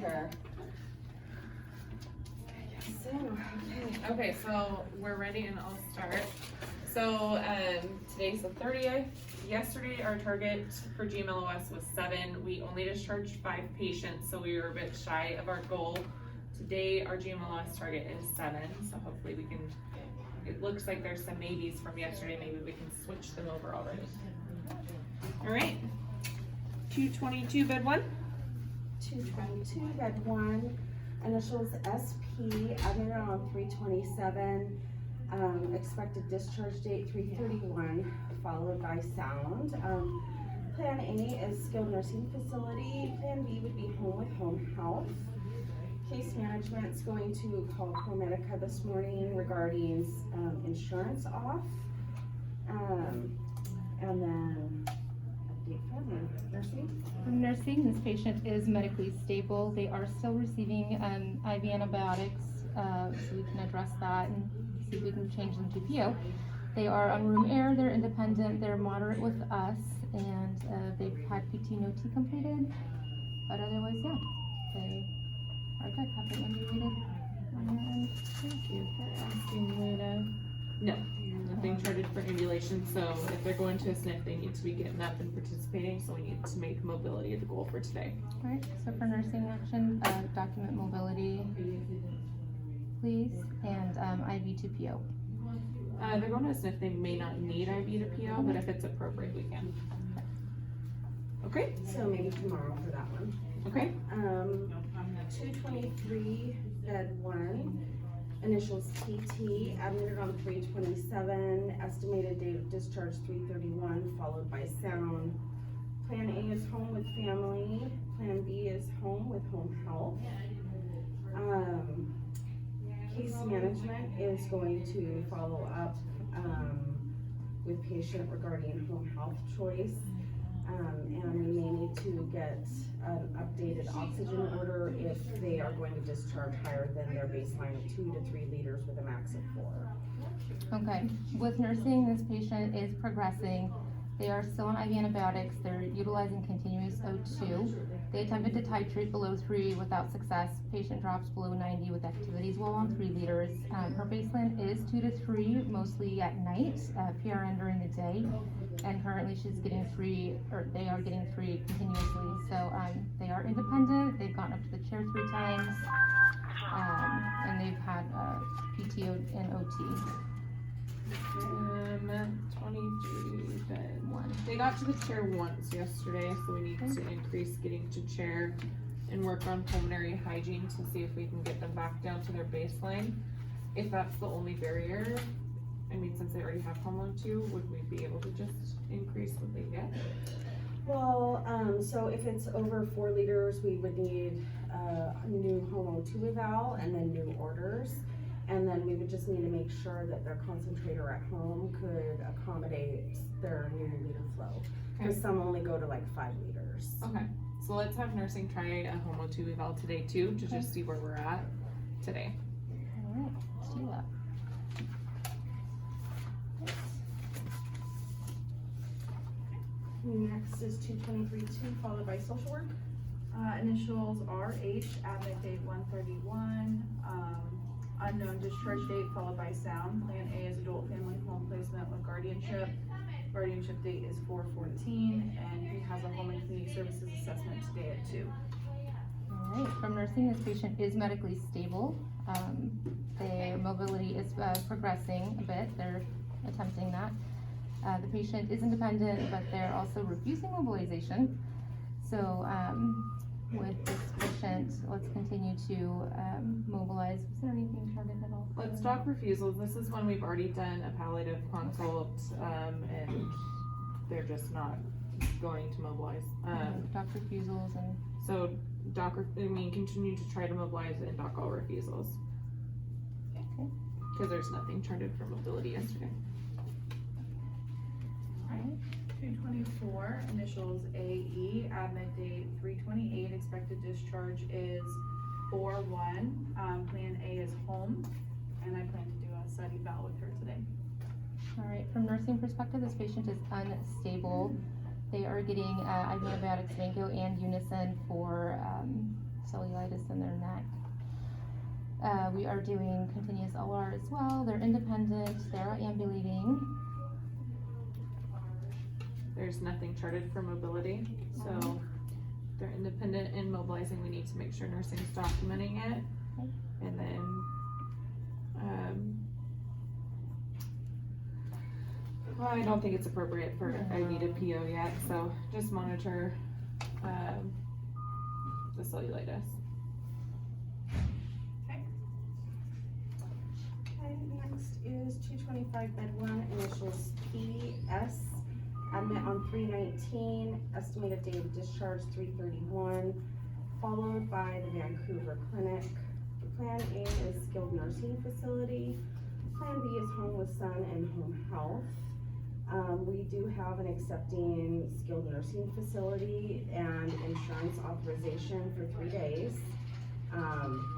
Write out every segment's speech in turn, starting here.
her. Okay, so we're ready and I'll start. So today's the 30th. Yesterday our target for GMLOS was 7. We only discharged 5 patients, so we were a bit shy of our goal. Today our GMLOS target is 7, so hopefully we can, it looks like there's some maybes from yesterday, maybe we can switch them over already. All right, 222 bed 1. 222, bed 1, initials SP, admitted on 327, expected discharge date 331, followed by sound. Plan A is skilled nursing facility, Plan B would be home with home health. Case management's going to call ProMedica this morning regarding insurance off. And then update from nursing. From nursing, this patient is medically stable. They are still receiving IV antibiotics, so we can address that and see if we can change them to PO. They are on room air, they're independent, they're moderate with us, and they've had PT no T completed, but otherwise, yeah, they are good. Have they ambulated on your end? Thank you for asking, Luna. No, nothing charted for ambulation, so if they're going to a SNF, they need to be getting up and participating, so we need to make mobility the goal for today. All right, so for nursing action, document mobility, please, and IV to PO. They're going to a SNF, they may not need IV to PO, but if it's appropriate, we can. Okay, So maybe tomorrow for that one. okay. 223, bed 1, initials TT, admitted on 327, estimated date of discharge 331, followed by sound. Plan A is home with family, Plan B is home with home health. Case management is going to follow up with patient regarding home health choice. And we may need to get an updated oxygen order if they are going to discharge higher than their baseline of 2 to 3 liters with a max of 4. Okay, with nursing, this patient is progressing. They are still on IV antibiotics. They're utilizing continuous O2. They attempted to titrate below 3 without success. Patient drops below 90 with activities while on 3 liters. Her baseline is 2 to 3, mostly at night, PRN during the day. And currently she's getting 3, or they are getting 3 continuously. So they are independent. They've gotten up to the chair 3 times. And they've had PTO and OT. 23 bed 1. They got to the chair once yesterday, so we need to increase getting to chair and work on pulmonary hygiene to see if we can get them back down to their baseline. If that's the only barrier, I mean, since they already have pulmonary 2, would we be able to just increase what they get? Well, so if it's over 4 liters, we would need a new home O2 eval and then new orders. And then we would just need to make sure that their concentrator at home could accommodate their new liter flow. Because some only go to like 5 liters. Okay, so let's have nursing try a Homo 2 eval today too, to just see where we're at today. All right, let's do that. Next is 223-2, followed by social work. Initials RH, admit date 131, unknown discharge date followed by sound. Plan A is adult family home placement with guardianship. Guardianship date is 4/14, and he has a home and community services assessment today at 2. All right, from nursing, this patient is medically stable. Their mobility is progressing a bit. They're attempting that. The patient is independent, but they're also refusing mobilization. So with this patient, let's continue to mobilize. Was there anything charted at all? Let's talk refusals. This is when we've already done a palliative consult, and they're just not going to mobilize. Doc refusals and. So continue to try to mobilize and doc all refusals. Okay. Because there's nothing charted for mobility yesterday. All right. 224, initials AE, admit date 3/28, expected discharge is 4/1. Plan A is home, and I plan to do a side eval with her today. All right, from nursing perspective, this patient is unstable. They are getting IV antibiotics, Vanco and Unison for cellulitis in their neck. We are doing continuous OR as well. They're independent, they're ambulating. There's nothing charted for mobility, so they're independent and mobilizing. We need to make sure nursing's documenting it. Okay. And then, well, I don't think it's appropriate for, I need a PO yet, so just monitor, the cellulitis. Okay, next is 225 bed 1, initials PS, admit on 3/19, estimated date of discharge 3/31, followed by the Vancouver Clinic. Plan A is skilled nursing facility. Plan B is home with son and home health. We do have an accepting skilled nursing facility and insurance authorization for 3 days.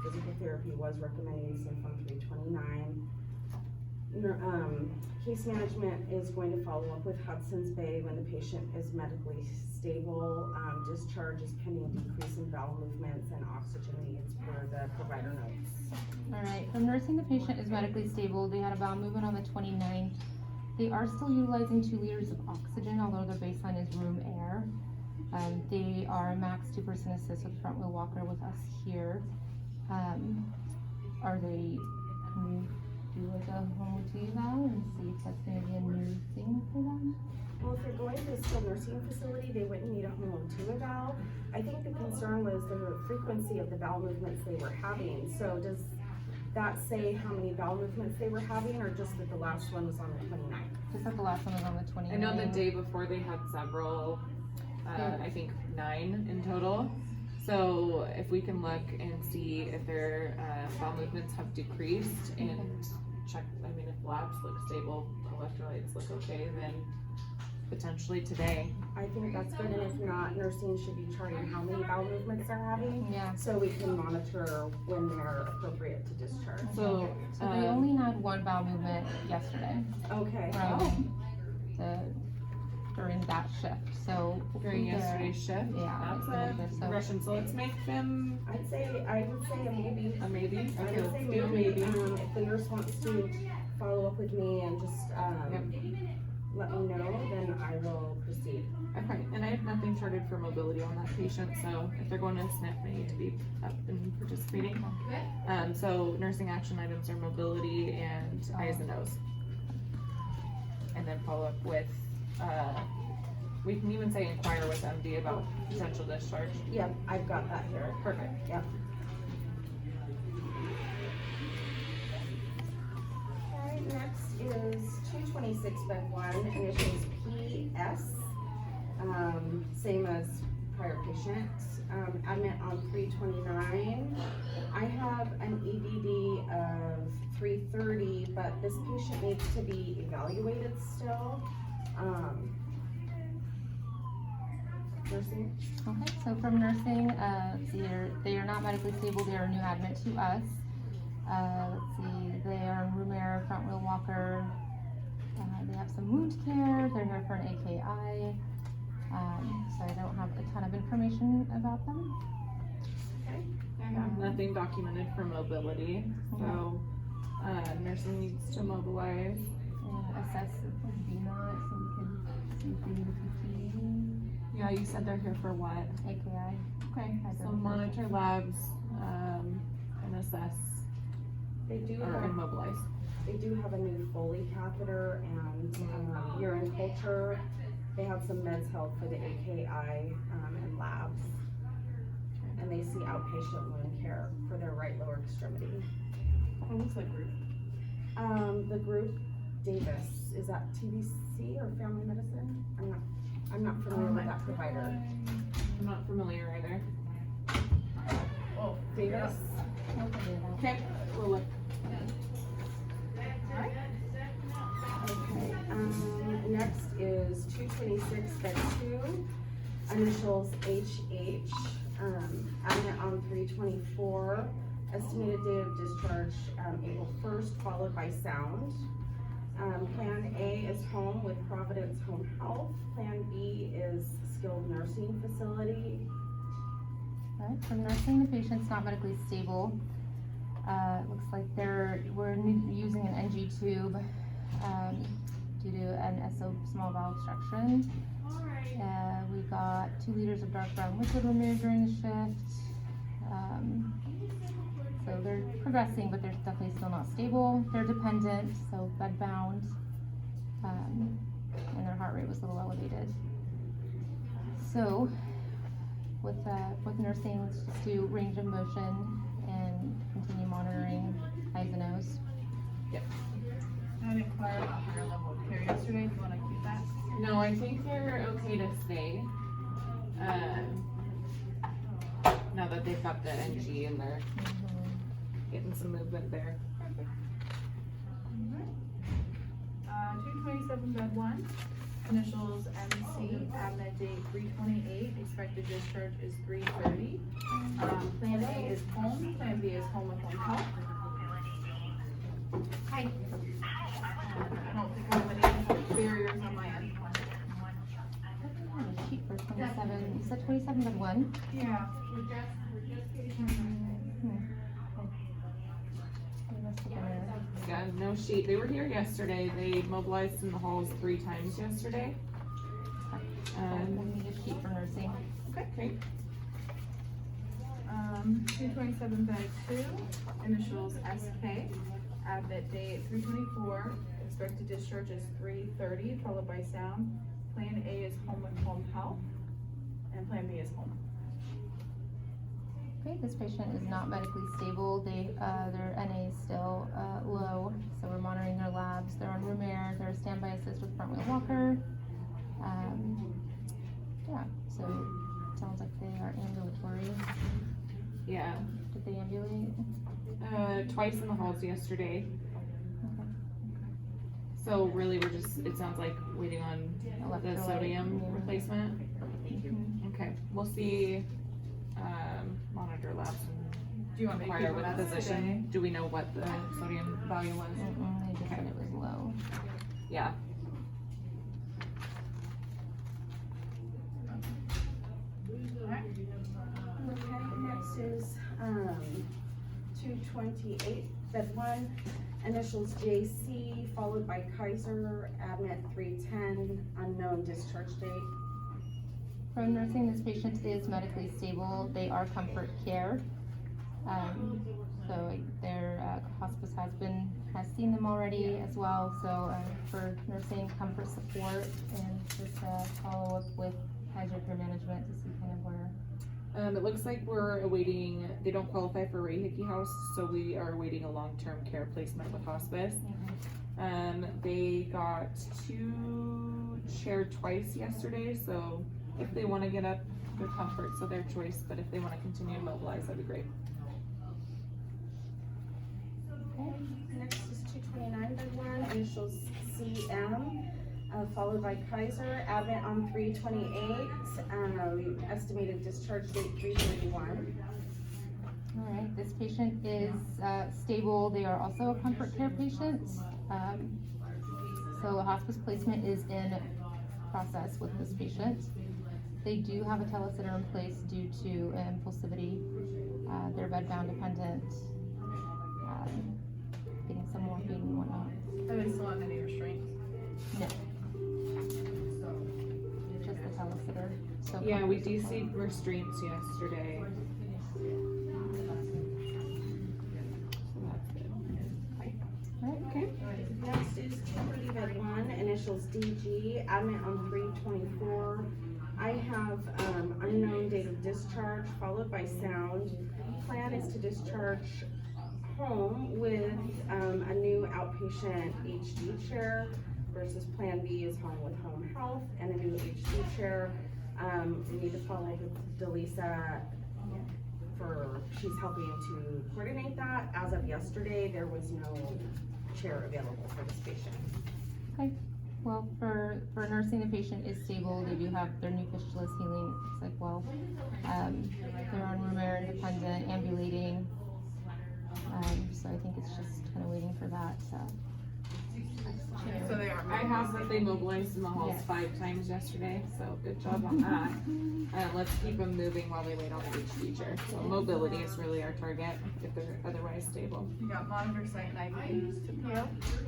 Physical therapy was recommending Synfon 329. Case management is going to follow up with Hudson's Bay when the patient is medically stable. Discharge is pending decrease in bowel movements and oxygen needs per the provider notes. Alright, from nursing, the patient is medically stable. They had a bowel movement on the 29th. They are still utilizing 2 liters of oxygen, although their baseline is room air. They are max 2-person assist with front wheel walker with us here. Are they, can we do like a home eval and see if that's gonna be a new thing for them? Well, if they're going to a skilled nursing facility, they wouldn't need a home O2 eval. I think the concern was the frequency of the bowel movements they were having. So does that say how many bowel movements they were having, or just that the last one was on the 29th? Just that the last one was on the 29th. I know the day before they had several, I think 9 in total. So if we can look and see if their bowel movements have decreased and check, I mean, if labs look stable, electrolytes look okay, then potentially today. I think that's good, and if not, nursing should be charting how many bowel movements they're having, Yeah. so we can monitor when they're appropriate to discharge. So, So they only had 1 bowel movement yesterday Okay. during that shift, so. during they're- yesterday's shift, Yeah, that's a so- progression. So let's make them I would say a maybe. a maybe. I Okay, would let's say do a maybe, maybe. if the nurse wants to follow up with me and just, let me know, then I will proceed. Okay, and I have nothing charted for mobility on that patient, so if they're going to SNP, they need to be up and participating. So nursing action items are mobility and eyes and nose. And then follow up with, we can even say inquire with MD about potential discharge. Yep, I've got that here. Perfect. Yep. Okay, next is 226 bed 1, initials PS. Same as prior patient. Admit on 329. I have an EDD of 330, but this patient needs to be evaluated still. Nursing? Okay, so from nursing, they are not medically stable, they are a new admit to us. Let's see, they are in room air, front wheel walker. They have some wound care, they're here for an AKI. So I don't have a ton of information about them. I have nothing documented for mobility, so, nursing needs to mobilize. And assess VNOT, so we can see if we need a PT, Yeah, you said they're here for what? AKI. Okay, so Identification. monitor labs, and assess, They do or have, immobilize. they do have a new Foley catheter and, urine culture. They have some meds held for the AKI, and labs. And they see outpatient wound care for their right lower extremity. What's the group? The group Davis, is that TBC or family medicine? I'm not familiar with that provider. I'm not familiar either. Oh, Davis? Okay, we'll look. Okay, next is 226 bed 2, initials HH, admit on 3/24, estimated date of discharge, April 1st, followed by sound. Plan A is home with Providence Home Health, Plan B is skilled nursing facility. Alright, for nursing, the patient's not medically stable. It looks like we're using an NG tube, due to an SO small bowel obstruction. We got 2 liters of dark brown liquid removed during the shift. So they're progressing, but they're definitely still not stable. They're dependent, so bed bound. And their heart rate was a little elevated. So with nursing, let's just do range of motion and continue monitoring eyes and nose. I inquired about higher level of care yesterday, do you wanna keep that? No, I think they're okay to stay. Now that they've got the NG and they're getting some movement there. 227 bed 1, initials MC, admit date 3/28, expected discharge is 3/30. Plan A is home, Plan B is home with home health. Hi. I don't think I have any barriers on my end. I have a sheet for 27, you said 27 bed 1? Yeah. Yeah, no sheet. They were here yesterday. They mobilized in the halls 3 times yesterday. I need a sheet for nursing. Okay. 227 bed 2, initials SK, admit date 3/24, expected discharge is 3/30, followed by sound. Plan A is home with home health, and Plan B is home. Okay, this patient is not medically stable. Their NA is still low, so we're monitoring their labs. They're on room air. They're a standby assist with front wheel walker. Yeah, so it sounds like they are ambulatory. Yeah. Did they ambulate? Twice in the halls yesterday. Okay. So really, we're just, it sounds like waiting on the Electrolyte, sodium yeah. replacement. Mhm. Okay, we'll see, monitor labs Do you want and me to inquire keep with them the as physician. today? Do we know what the sodium value was? They just said it was low. Yeah. Okay, next is, 228, bed 1, initials JC, followed by Kaiser, admit 310, unknown discharge date. From nursing, this patient is medically stable. They are comfort care. So their hospice has seen them already as well. So for nursing, comfort support, and just follow up with Kaiser Care Management to see kind of where. It looks like we're awaiting, they don't qualify for Ray Hickey House, so we are awaiting a long-term care placement with hospice. They got 2 shared twice yesterday, so if they wanna get up, their comfort, so their choice, but if they wanna continue to mobilize, that'd be great. Okay, next is 229, bed 1, initials CM, followed by Kaiser, admit on 3/28, estimated discharge date 3/31. All right, this patient is stable. They are also a comfort care patient. So a hospice placement is in process with this patient. They do have a telesitter in place due to impulsivity. They're bedbound dependent, getting some morphine and whatnot. Are they still on any restraints? No. Just the telesitter. So Yeah, we comfort support. DC'd restraints yesterday. So that's good. Right, Okay. Next is 230, bed 1, initials DG, admit on 3/24. I have, unknown date of discharge, followed by sound. Plan is to discharge home with, a new outpatient HD chair versus Plan B is home with home health and a new HD chair. We need to follow with Delisa she's helping to coordinate that. As of yesterday, there was no chair available for this patient. Okay, well, for nursing, the patient is stable. They do have their new fistula is healing, it looks like well. They're on room air, independent, ambulating. So I think it's just kind of waiting for that So they are. I have that they mobilized in the halls Yes. 5 times yesterday, so good job on that. Let's keep them moving while they wait on the each teacher. So mobility is really our target if they're otherwise stable. You got monitor site and IVs to PO. You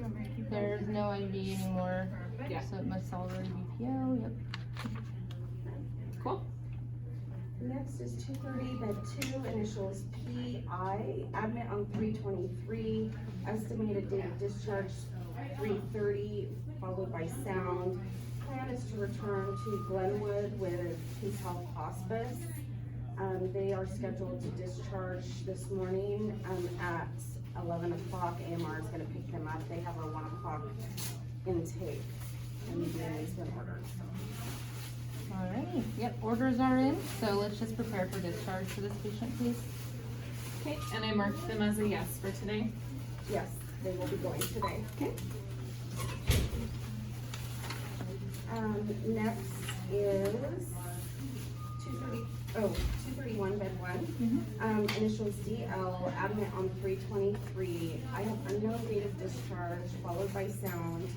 want me to keep There's going? no IV anymore, Perfect. Yeah. so it must already be PO, yep. Cool. Next is 230, bed 2, initials PI, admit on 323, estimated date of discharge 330, followed by sound. Plan is to return to Glenwood with Peace Health Hospice. They are scheduled to discharge this morning, at 11 o'clock. AMR is gonna pick them up. They have a 1 o'clock intake, and the has been ordered, so. Alrighty, yep, orders are in, so let's just prepare for discharge for this patient, please. Okay, and I marked them as a yes for today. Yes, they will be going today. Okay. Next is 231, bed 1. Initials DL, admit on 323. I have unknown date of discharge, followed by sound.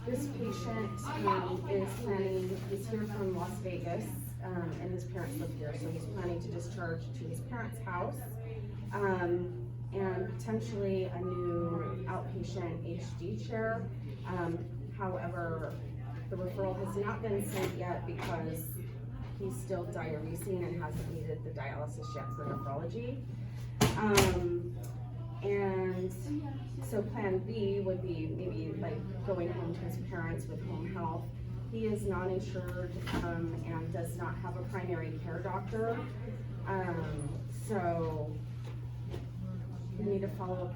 This patient, is planning, he's here from Las Vegas, and his parents live here, so he's planning to discharge to his parents' house. And potentially a new outpatient HD chair. However, the referral has not been sent yet because he's still diuresing and hasn't needed the dialysis yet for nephrology. And so plan B would be maybe like going home to his parents with home health. He is non-insured, and does not have a primary care doctor. So we need to follow,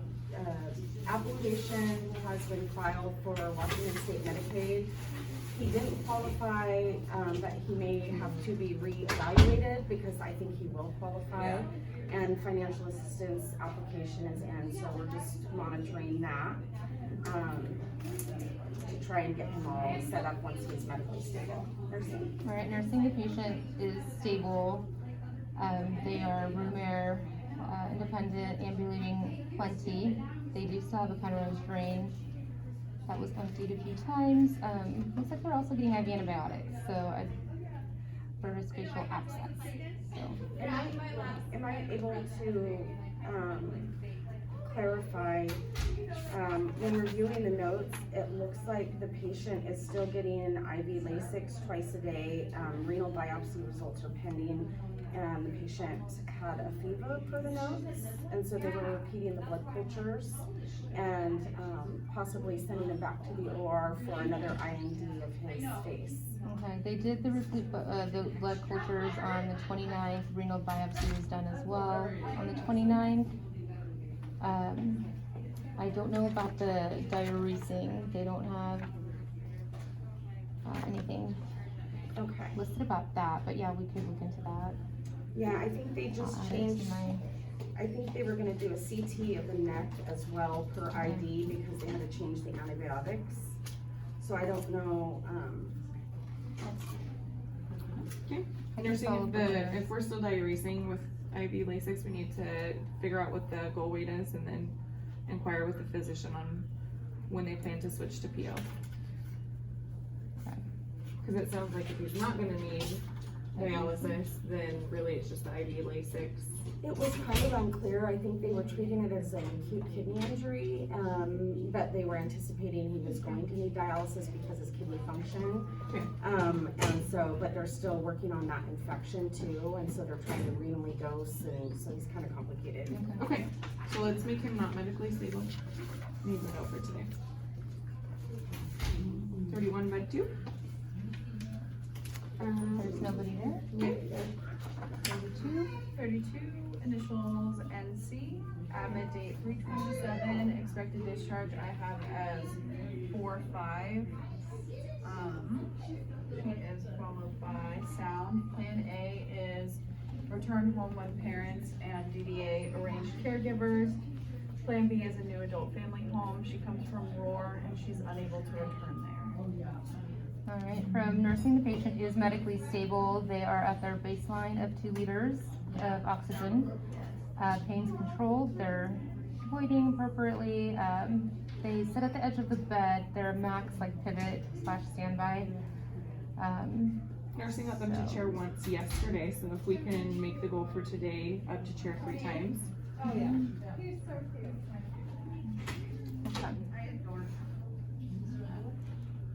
application has been filed for Washington State Medicaid. He didn't qualify, but he may have to be reevaluated because I think he will qualify. And financial assistance application is in, so we're just monitoring that, to try and get him all set up once he's medically stable. Nursing? Alright, nursing the patient is stable. They are room air, independent, ambulating plenty. They do still have a Penrose drain that was emptied a few times. Looks like they're also getting IV antibiotics, so for his facial abscess, so. Am I able to, clarify, when reviewing the notes, it looks like the patient is still getting IV Lasix twice a day. Renal biopsy results are pending, and the patient had a fever per the notes, and so they were repeating the blood cultures and, possibly sending him back to the OR for another IND of his face. Okay, they did the blood cultures on the 29th, renal biopsy was done as well on the 29th. I don't know about the diuresing, they don't have anything Okay. listed about that, but yeah, we could look into that. Yeah, I think they just I'll add it to changed, my- I think they were gonna do a CT of the neck as well per ID because they had to change the antibiotics. So I don't know, I can Nursing, follow up with her. if we're still diuresing with IV Lasix, we need to figure out what the goal weight is and then inquire with the physician on when they plan to switch to PO. Okay. Cause it sounds like if he's not gonna need dialysis, then really it's just the IV Lasix. it was kind of unclear. I think they were treating it as an acute kidney injury, but they were anticipating he was going to need dialysis because his kidney function. Okay. And so, but they're still working on that infection too, and so they're trying to renally dose, and so he's kind of complicated. Okay, so let's make him not medically stable. Need to know for today. 31 bed 2. There's nobody there? Okay. 32, initials NC, admit date 3/27, expected discharge I have as 4/5. She is followed by sound. Plan A is return home when parents and DDA arranged caregivers. Plan B is a new adult family home. She comes from Roar and she's unable to return there. Alright, from nursing, the patient is medically stable. They are at their baseline of 2 liters of oxygen. Pain's controlled, they're voiding appropriately. They sit at the edge of the bed. They're max like pivot / standby. Nursing got them to chair once yesterday, so if we can make the goal for today up to chair 3 times. Okay.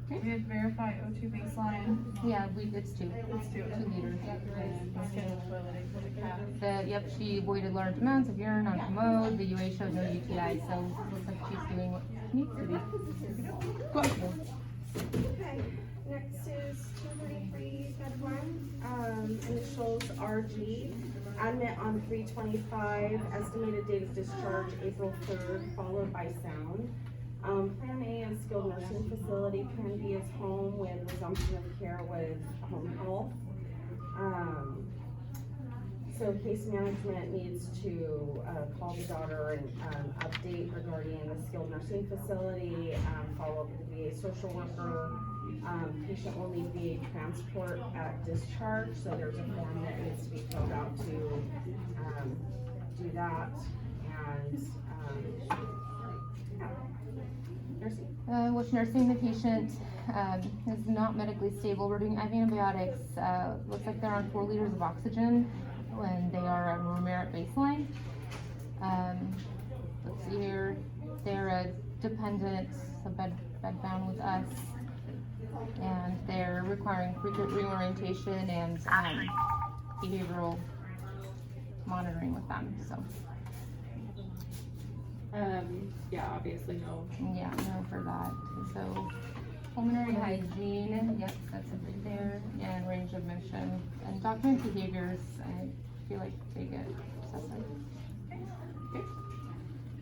We have to verify O2 baseline. Yeah, it's 2. Let's do it. 2 liters. And schedule toileting for the cat. Yep, she avoided large amounts of urine on commode. The UA showed no UTI, so it looks like she's doing what she needs to be. Okay, next is 233, bed 1, initials RG, admit on 3/25, estimated date of discharge April 3rd, followed by sound. Plan A is skilled nursing facility, Plan B is home with resumption of care with home health. So case management needs to call the daughter and update regarding the skilled nursing facility, follow up with the VA social worker. Patient will need VA transport at discharge, so there's a form that needs to be filled out to do that. And yeah. Nursing. Which nursing the patient is not medically stable. We're doing IV antibiotics. Looks like they're on 4 liters of oxygen when they are a room at baseline. Let's see here. They're a dependent, so bedbound with us, and they're requiring frequent reorientation and behavioral monitoring with them. So. Yeah, obviously no. Yeah, no for that. So pulmonary hygiene, yep, that's it right there, and range of motion. And document behaviors, I feel like they get assessed.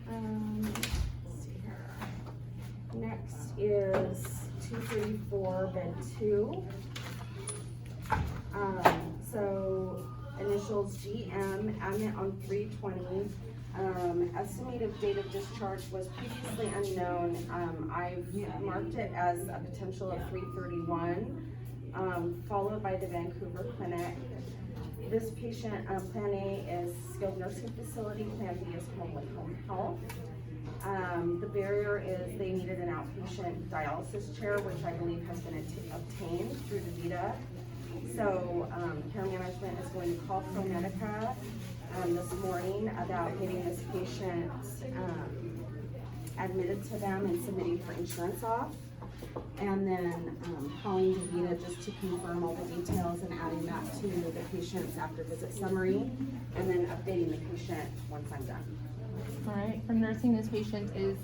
Let's see here. Next is 234, bed 2. So initials GM, admit on 3/20. Estimated date of discharge was previously unknown. I've marked it as a potential of 3/31, followed by the Vancouver clinic. This patient, Plan A is skilled nursing facility, Plan B is home with home health. The barrier is they needed an outpatient dialysis chair, which I believe has been obtained through the Vita. So care management is going to call ProMedica this morning about getting this patient admitted to them and submitting for insurance off. And then calling DaVita just to confirm all the details and adding that to the patient's after visit summary, and then updating the patient once I'm done. All right, from nursing, this patient is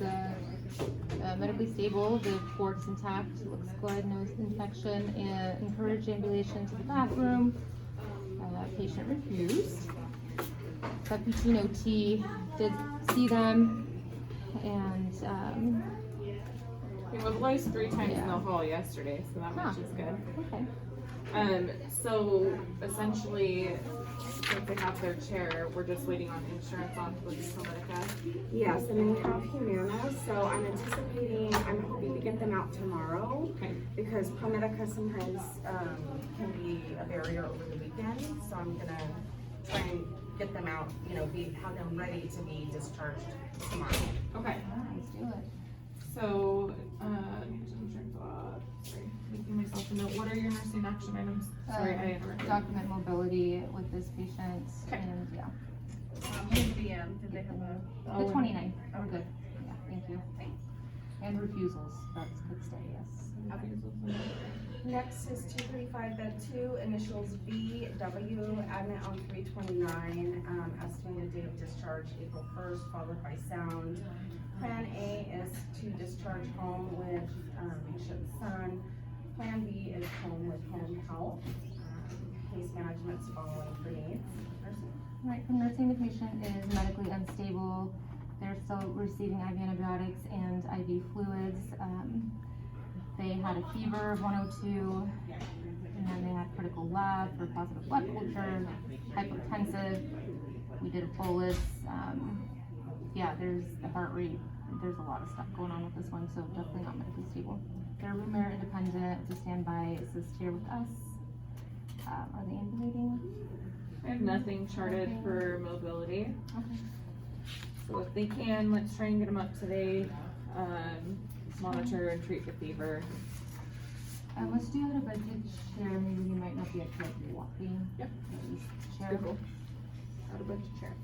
medically stable. The port's intact, looks good, no infection, and encourage ambulation to the bathroom. Patient refused. But PT and OT did see them, and We mobilized 3 times in the hall yesterday, so that much is good. okay. So essentially, since they have their chair, we're just waiting on insurance on with ProMedica. Yes, and then we have Humana, so I'm hoping to get them out tomorrow. Okay. Because ProMedica sometimes can be a barrier over the weekend, so I'm gonna try and get them out, have them ready to be discharged tomorrow. Okay. Let's do it. So, sorry, making myself a note. What are your nursing action items? Sorry, I interrupted. Document mobility with this patient, Okay. and yeah. His BM, did they have a? The 29, we're good. Yeah, thank you. And refusals, that's good stay, yes. Next is 235, bed 2, initials VW, admit on 3/29, estimated date of discharge April 1st, followed by sound. Plan A is to discharge home with patient's son. Plan B is home with home health. Case management's following for needs. Nursing. Right, from nursing, the patient is medically unstable. They're still receiving IV antibiotics and IV fluids. They had a fever of 102, and then they had critical lab for positive blood culture, hypotensive. We did a bolus. Yeah, there's the heart rate. There's a lot of stuff going on with this one, so definitely not medically stable. They're room air independent, to standby assist here with us. Are they ambulating? I have nothing charted for mobility. Okay. So if they can, let's try and get them up today. monitor and treat the fever. Let's do it a budget chair, maybe you might not be up to like walking. Yep. Chair. Pretty cool. Out of budget chair.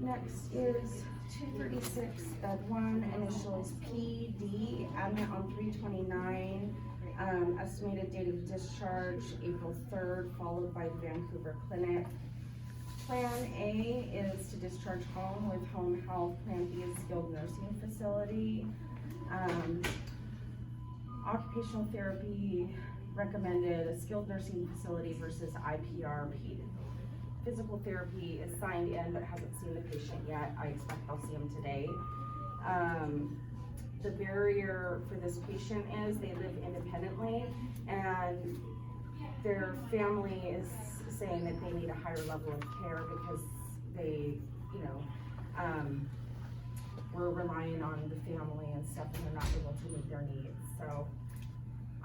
Next is 236, bed 1, initial is PD, admit on 3/29, estimated date of discharge April 3rd, followed by the Vancouver Clinic. Plan A is to discharge home with home health, Plan B is skilled nursing facility. Occupational therapy recommended a skilled nursing facility versus IPRP. Physical therapy is signed in but hasn't seen the patient yet. I expect I'll see him today. The barrier for this patient is they live independently and their family is saying that they need a higher level of care because they, we're relying on the family and stuff and they're not able to meet their needs. So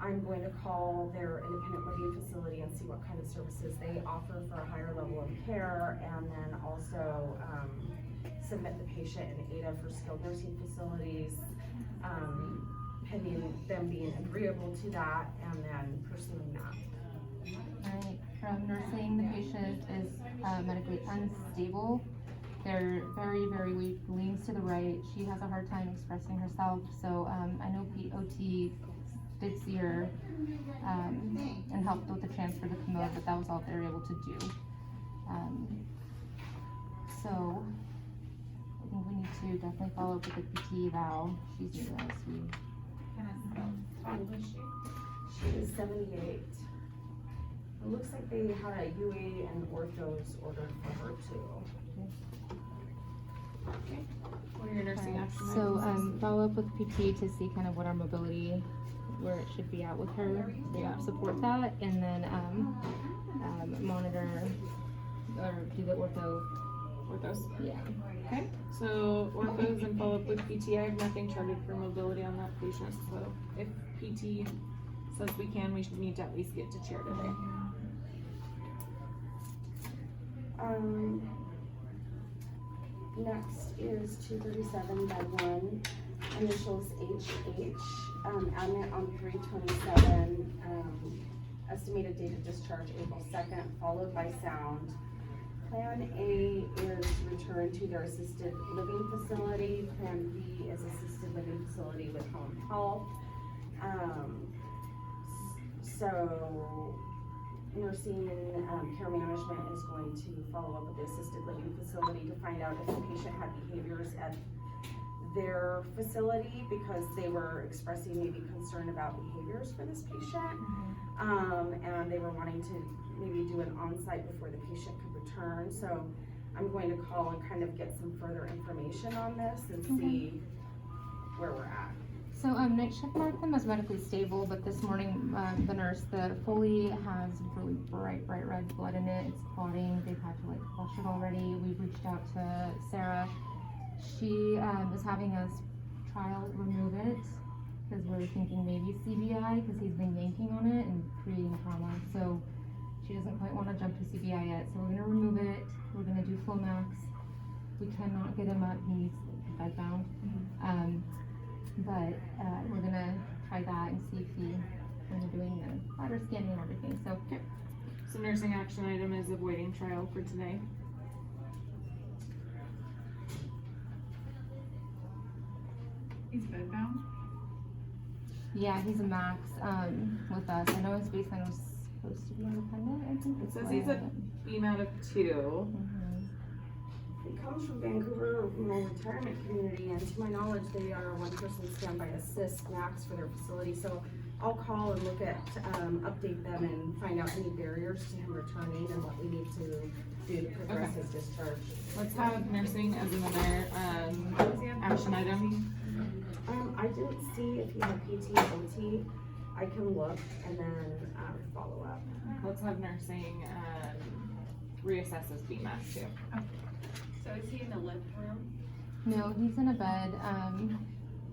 I'm going to call their independent living facility and see what kind of services they offer for a higher level of care, and then also submit the patient in ADA for skilled nursing facilities, pending them being agreeable to that, and then pursuing that. Alright, from nursing, the patient is medically unstable. They're very, very weak, leans to the right. She has a hard time expressing herself, so I know POT did see her and helped with the transfer to commode, but that was all they were able to do. So I think we need to definitely follow up with the PT eval. She's new to us. How old is she? She is 78. It looks like they had a UA and orthos ordered for her too. What are your nursing action So, items? follow up with PT to see kind of what our mobility, where it should be at with her, to support that, and then, monitor, or do the ortho, Orthos. yeah. Okay, so orthos and follow up with PT. I have nothing charted for mobility on that patient, so if PT says we can, we should need to at least get to chair today. Next is 237 bed 1, initials HH, admit on 3/27, estimated date of discharge April 2nd, followed by sound. Plan A is return to their assisted living facility. Plan B is assisted living facility with home health. So nursing and care management is going to follow up with the assisted living facility to find out if the patient had behaviors at their facility because they were expressing maybe concern about behaviors for this patient. And they were wanting to maybe do an on-site before the patient could return. So I'm going to call and kind of get some further information on this and see where we're at. So, night shift marked them as medically stable, but this morning, the nurse, the Foley has really bright red blood in it. It's clotting. They've had to flush it already. We've reached out to Sarah. She is having us trial remove it because we're thinking maybe CBI because he's been yanking on it and creating trauma. So she doesn't quite want to jump to CBI yet. So we're gonna remove it. We're gonna do Flomax. We cannot get him up. He's bed bound. But we're gonna try that and see if when we're doing the bladder scanning and everything. So So nursing action item is avoiding trial for today. He's bedbound? yeah, he's a max with us. I know his baseline was supposed to be independent. I think It that's says why he's I a haven't- beam out of 2. It comes from Vancouver Retirement Community, and to my knowledge, they are a one-person standby assist max for their facility. So I'll call and look at, update them and find out any barriers to him returning and what we need to do to progress Okay. his discharge. Let's have nursing as another action item. I didn't see if he had PT or OT. I can look and then, follow up. Let's have nursing reassess his BMAT too. So is he in the lift room? No, he's in a bed. No,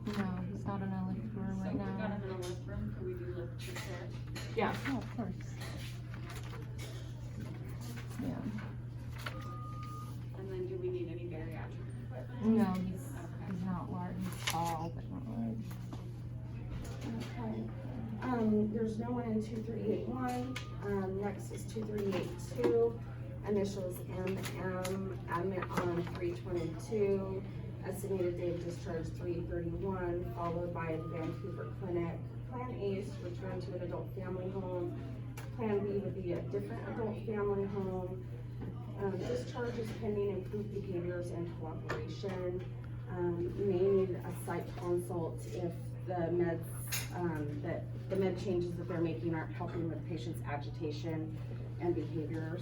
he's not in a lift room So right we got now. him in a lift room, could we do lift to chair? Yeah. Oh, of course. Yeah. 2381, next is 2382, initials MM, admit on 322, estimated date of discharge 331, followed by the Vancouver Clinic. Plan A is to return to an adult family home. Plan B would be a different adult family home. Discharge is pending improved behaviors and cooperation. You may need a site consult if the meds, the med changes that they're making aren't helping with the patient's agitation and behaviors.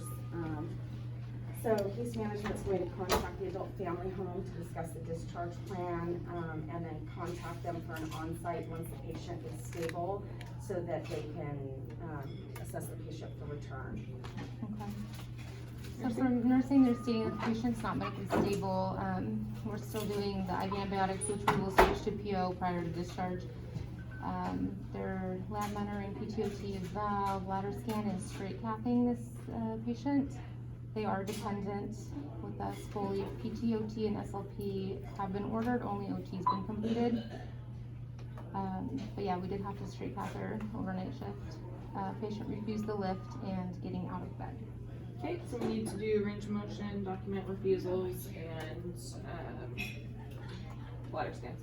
So case management's going to contact the adult family home to discuss the discharge plan, and then contact them for an on-site once the patient is stable, so that they can, assess the patient for return. Okay. So from nursing, they're stating that the patient's not medically stable. We're still doing the IV antibiotics, which we will switch to PO prior to discharge. Their lab monitoring, PTOT, valve, bladder scan, and straight cathing this patient. They are dependent with us fully. PTOT and SLP have been ordered, only OT's been completed. But yeah, we did have to straight catheter overnight shift. Patient refused the lift and getting out of bed. Okay, so we need to do range of motion, document refusals, and, bladder scans.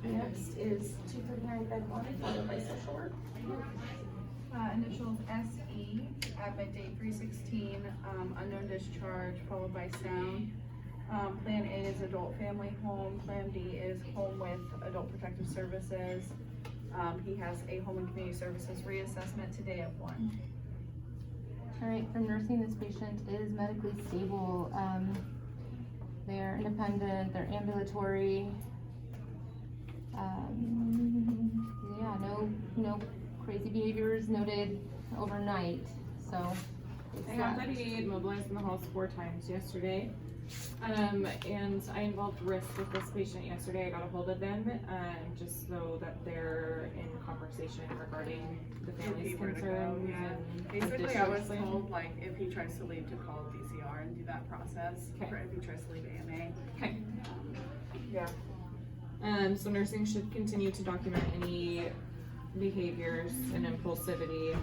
And next is 239 bed 1, followed by social work. Initials SE, admit date 316, unknown discharge, followed by sound. Plan A is adult family home, Plan B is home with adult protective services. He has a home and community services reassessment today at 1. All right, from nursing, this patient is medically stable. They're independent, they're ambulatory. Yeah, no crazy behaviors noted overnight, so. I have that he mobilized in the halls 4 times yesterday. And I involved risk with this patient yesterday. I got a hold of them, just so that they're in conversation regarding the family's If he were to go, concerns yeah. and. Basically, I discharge was plan. told, like, if he tries to leave, to call DCR and do that process, Okay. or if he tries to leave AMA. Okay. Yeah. So nursing should continue to document any behaviors and impulsivity,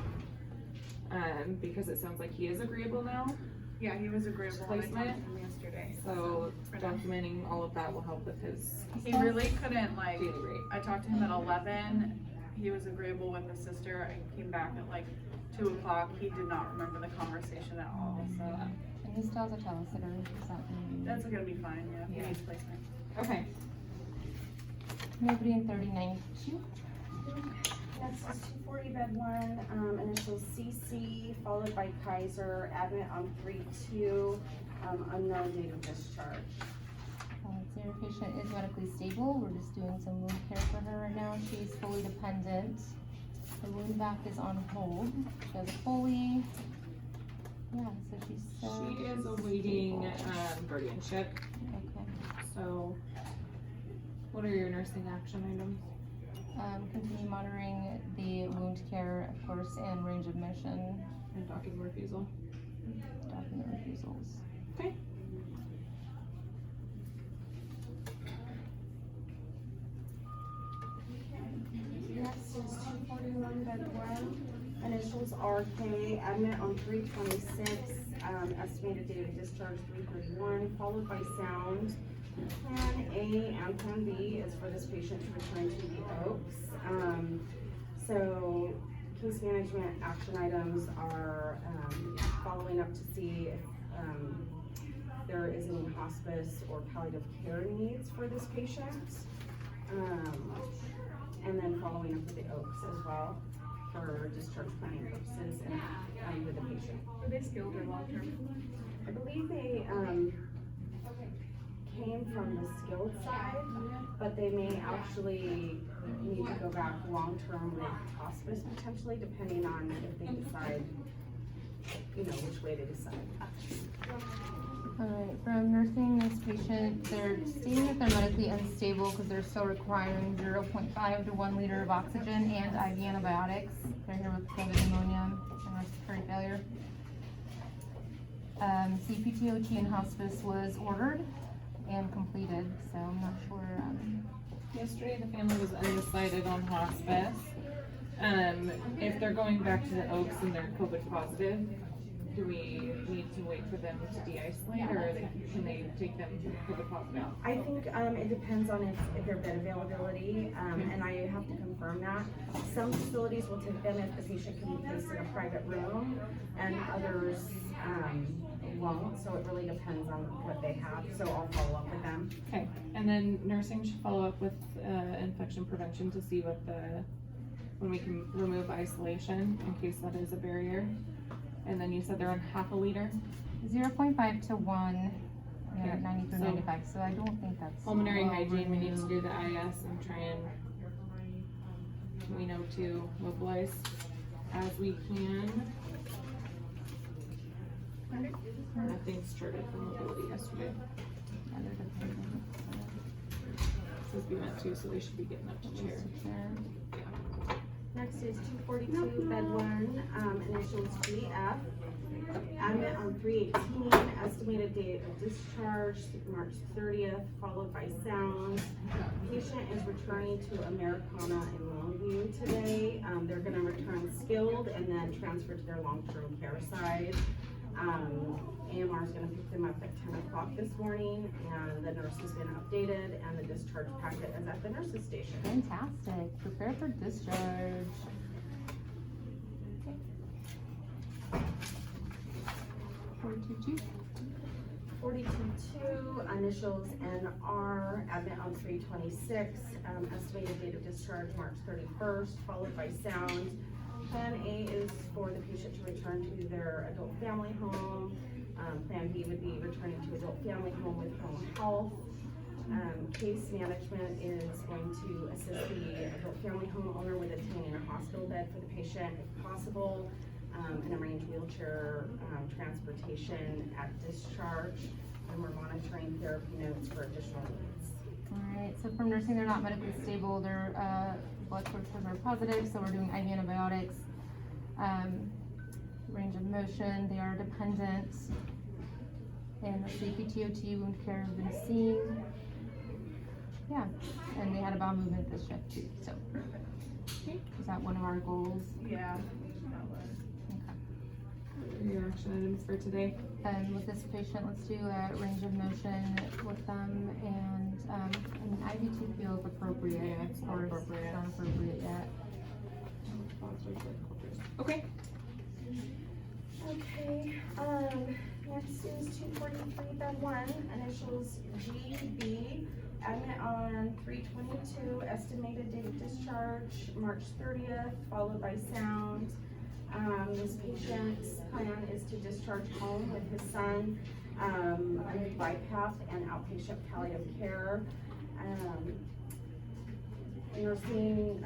because it sounds like he is agreeable now. Yeah, he was agreeable when I talked to Placement. him yesterday. So for now. documenting all of that will help with his He really couldn't, like, daily rate. I talked to him at 11, he was agreeable with his sister, I came back at like 2 o'clock, he did not remember the conversation at all, so. And he still has a telesitter, is that That's gonna be fine, yeah, he Yeah. needs placement. Okay. nobody in 39-2? Next is 240 bed 1, initials CC, followed by Kaiser, admit on 3-2, unknown date of discharge. Sarah patient is medically stable. We're just doing some wound care for her right now. She's fully dependent. The wound vac is on hold. She has a Foley. Yeah, so she's She is awaiting, guardianship, Okay. so what are your nursing action items? Continue monitoring the wound care, of course, and range of motion, And document refusal. document refusals. Okay. Next is 241 bed 1, initials RK, admit on 326, estimated date of discharge 331, followed by sound. Plan A and Plan B is for this patient to return to the Oaks. So case management action items are following up to see if there is any hospice or palliative care needs for this patient. And then following up with the Oaks as well for discharge planning purposes and with the patient. Are they skilled or long-term? I believe they came from the skilled side, but they may actually need to go back long-term with hospice potentially, depending on if they decide, which way they decide. Alright, from nursing this patient, they're stating that they're medically unstable because they're still requiring 0.5 to 1 liter of oxygen and IV antibiotics. They're here with COVID pneumonia and respiratory failure. CPTOT in hospice was ordered and completed, so I'm not sure, Yesterday, the family was undecided on hospice. If they're going back to the Oaks and they're COVID positive, do we need to wait for them to de-isolate, or can they take them COVID positive? I think, it depends on if their bed availability, and I have to confirm that. Some facilities will take them if the patient can be placed in a private room, and others, won't, so it really depends on what they have, so I'll follow up with them. Okay, and then nursing should follow up with, infection prevention to see when we can remove isolation, in case that is a barrier. And then you said they're on half a liter. 0.5 to 1, they're at Okay, 93, so 95, so I don't think that's. Pulmonary well hygiene, we need to do removed. the IS and try and, we know to mobilize as we can. Nothing started for mobility yesterday. Yeah, they're dependent, Says we went to, so they should be getting up to so chair. just a chair. Next is 242, bed 1, initials GF. Admit on 3/18, estimated date of discharge, March 30th, followed by sound. Patient is returning to Americana in Longview today. They're gonna return skilled and then transfer to their long-term care side. AMR is gonna pick them up at 10 o'clock this morning, and the nurse has been updated, and the discharge packet is at the nurse's station. Fantastic, prepare for discharge. 422. 42, initials NR, admit on 3/26, estimated date of discharge March 31st, followed by sound. Plan A is for the patient to return to their adult family home. Plan B would be returning to adult family home with home health. Case management is going to assist the adult family homeowner with obtaining a hospital bed for the patient if possible, and arrange wheelchair transportation at discharge. And we're monitoring therapy notes for additional needs. Alright, so from nursing, they're not medically stable, their, blood cultures are positive, so we're doing IV antibiotics. Range of motion, they are dependent. And the CPTOT wound care has been seen. Yeah, and they had a bowel movement this shift too, so. Is that one of our goals? Yeah, that was. Okay. Your action items for today. And with this patient, let's do a range of motion with them, and, I mean, IV2 feels appropriate. Yeah, it's not Or appropriate. It's not appropriate yet. Okay. Okay, next is 243, bed 1, initials GB, admit on 3/22, estimated date of discharge, March 30th, followed by sound. This patient's plan is to discharge home with his son, under BiPAP and outpatient palliative care. Nursing,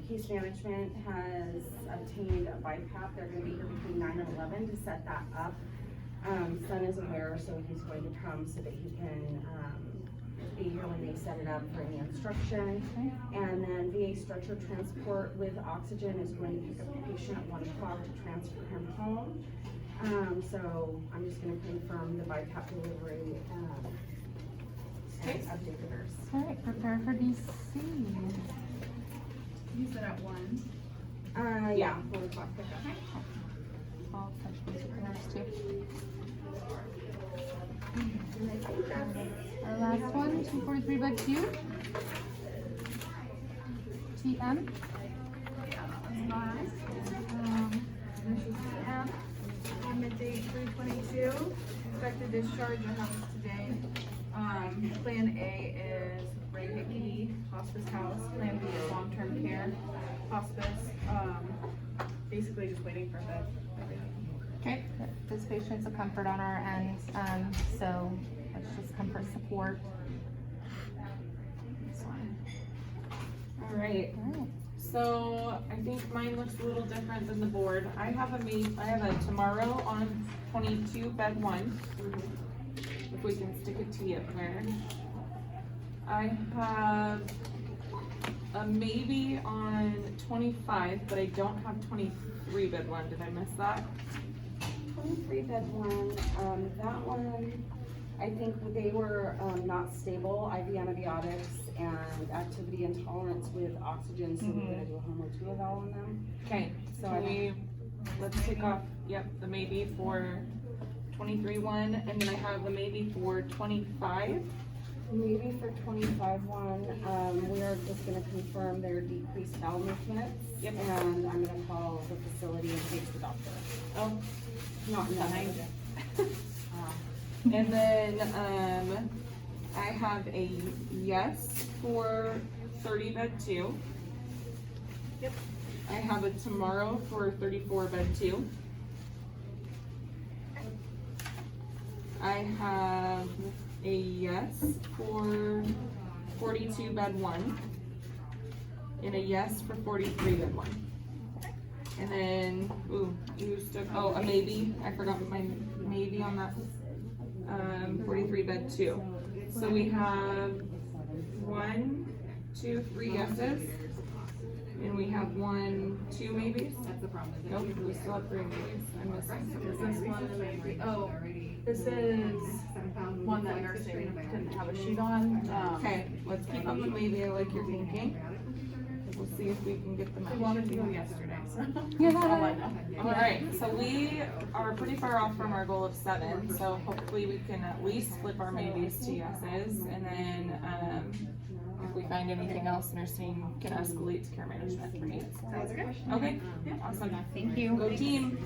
case management has obtained a BiPAP. They're gonna be here between 9 and 11 to set that up. Son is aware, so he's going to come so that he can, be here when they set it up for any instruction. And then VA stretcher transport with oxygen is going to pick up the patient at 1 o'clock to transfer him home. So I'm just gonna confirm the BiPAP delivery, and update the nurse. Alright, prepare for DC. You said at 1. Yeah, 1 o'clock pickup. I'll touch base with the nurse too. And I think that's Our last one, 243 bed 2. TM. Initials TM, admit date 3/22, expected discharge, I have it today. Plan A is Ray Hickey Hospice House, Plan B is long-term care hospice, basically just waiting for the. Okay. This patient's a comfort on our end, so let's just comfort support. This one. All right. Alright. So I think mine looks a little different than the board. I have a tomorrow on 22 bed 1. If we can stick a T up there. I have a maybe on 25, but I don't have 23 bed 1. Did I miss that? 23 bed one, that one, I think they were, not stable, IV antibiotics and activity intolerance with oxygen, so we're gonna do a homo 2 eval on them. Okay, So so let's take off, yep, the maybe for 23-1, and then I have the maybe for 25. Maybe for 25 one, we are just gonna confirm their decreased bowel movements. Yep. And I'm gonna call the facility and take the doctor. Oh, Not behind you. and then, I have a yes for 30 bed 2. Yep. I have a tomorrow for 34 bed 2. I have a yes for 42 bed 1. And a yes for 43 bed 1. And then, a maybe, I forgot my maybe on that, 43 bed 2. So we have 1, 2, 3 yeses. And we have 1, 2 maybes. That's the problem. Nope, we still have 3 maybes. I'm missing Is something. this one a maybe? Oh, this is one that nursing didn't have a sheet on. Okay, let's keep on the maybe, I like your thinking. We'll see if we can get them We out. wanted to go yesterday, so. Yeah. I'll let know. Alright, so we are pretty far off from our goal of 7, so hopefully we can at least flip our maybes to yeses, and then, if we find anything else, nursing can escalate to care management for needs. Sounds good. Okay, awesome. Thank you. Go team!